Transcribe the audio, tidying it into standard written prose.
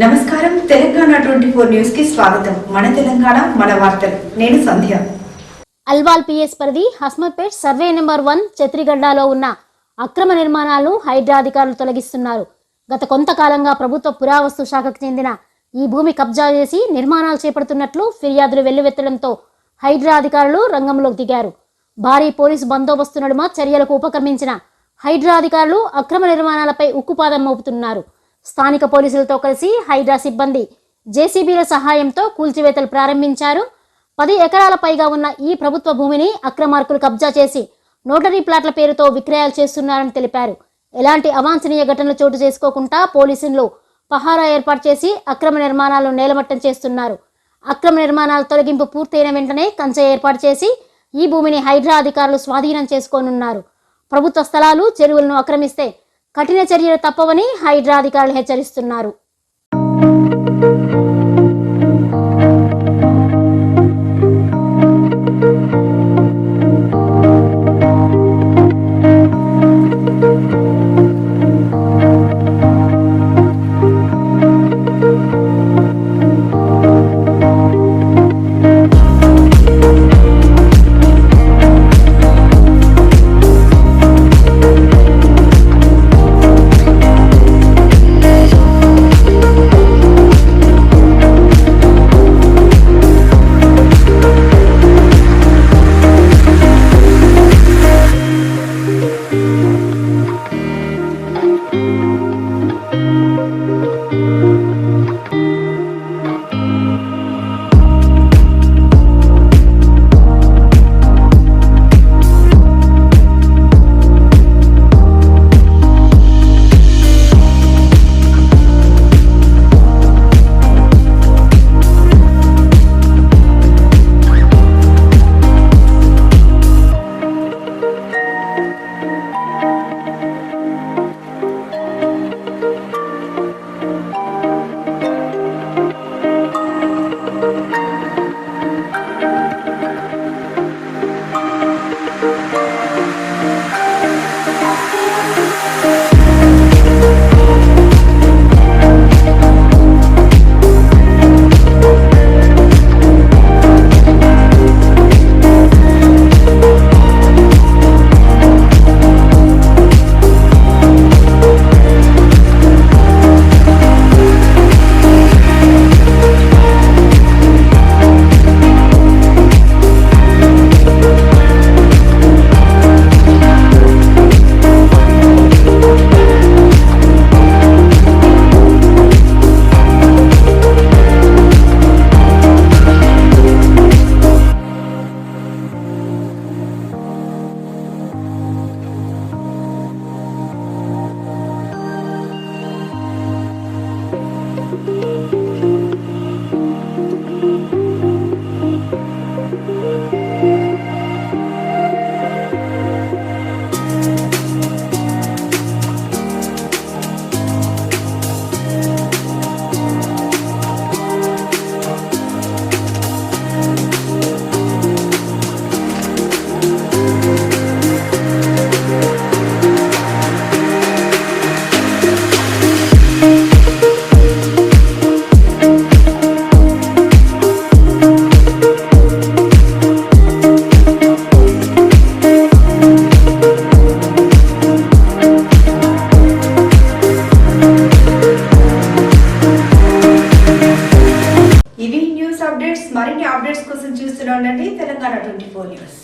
నమస్కారం తెలంగాణ 24 న్యూస్ కి స్వాగతం. మన తెలంగాణ మన వార్తలు. నేను సంధ్య. అల్వాల్ పిఎస్ పరిధి హస్మత్పేట్ సర్వే నెంబర్ 1 ఛత్రిగడ్డలో ఉన్న అక్రమ నిర్మాణాలను హైడ్రా అధికారులు తొలగిస్తున్నారు. గత కొంతకాలంగా ప్రభుత్వ పురావస్తు శాఖకు చెందిన ఈ భూమి కబ్జా చేసి నిర్మాణాలు చేపడుతున్నట్లు ఫిర్యాదులు వెల్లువెత్తడంతో హైడ్రా అధికారులు రంగంలోకి దిగారు. భారీ పోలీసు బందోబస్తు నడుమ చర్యలకు ఉపక్రమించిన హైడ్రా అధికారులు అక్రమ నిర్మాణాలపై ఉక్కుపాదం మోపుతున్నారు. స్థానిక పోలీసులతో కలిసి హైడ్రా సిబ్బంది జేసీబీల సహాయంతో కూల్చివేతలు ప్రారంభించారు. 10 ఎకరాల పైగా ఉన్న ఈ ప్రభుత్వ భూమిని అక్రమార్కులు కబ్జా చేసి నోటరీ ప్లాట్ల పేరుతో విక్రయాలు చేస్తున్నారని తెలిపారు. ఎలాంటి అవాంఛనీయ ఘటనలు చోటు చేసుకోకుండా పోలీసులు పహారా ఏర్పాటు చేసి అక్రమ నిర్మాణాలను నేలమట్టం చేస్తున్నారు. అక్రమ నిర్మాణాల తొలగింపు పూర్తయిన వెంటనే కంచె ఏర్పాటు చేసి ఈ భూమిని హైడ్రా అధికారులు స్వాధీనం చేసుకోనున్నారు. ప్రభుత్వ స్థలాలు, చెరువులను ఆక్రమిస్తే కఠిన చర్యలు తప్పవని హైడ్రా అధికారులు హెచ్చరిస్తున్నారు. మరిన్ని అప్డేట్స్ కోసం చూస్తూనే ఉండండి తెలంగాణ 24 న్యూస్.